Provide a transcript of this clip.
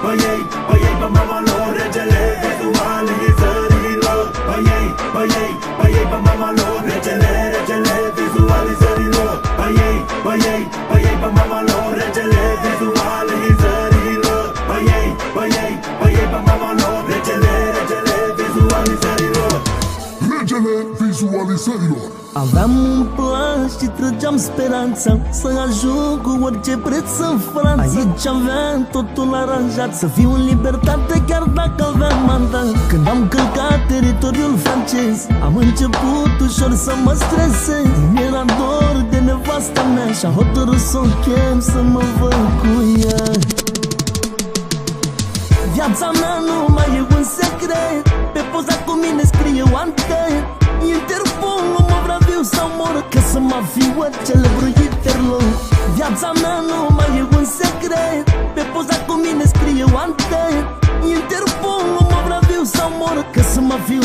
pe ei, pe mama lor, regele vizualizărilor. Pe ei, pe mama lor, regele vizualizărilor. Pe ei, pe mama lor, regele vizualizărilor. Pe ei, pe mama lor, regele vizualizărilor. Regele vizualizărilor. Aveam un plan și trăgeam speranța să ajung cu orice preț în Franța. Aici aveam totul aranjat, să fiu în libertate chiar dacă aveam mandat. Când am călcat teritoriul francez, am început ușor să mă stresez. Mi-era dor de nevasta mea și-am hotărât să o chem să mă văd cu ea. Viața mea nu mai e un secret, pe poza cu mine scrie Wanted. Interpol nu mă vrea viu sau mor, că să mă fiu celebru Interlor. Viața mea nu mai e un secret, pe poza cu mine scrie Wanted. Interpol nu mă vrea viu sau mor, că să mă fiu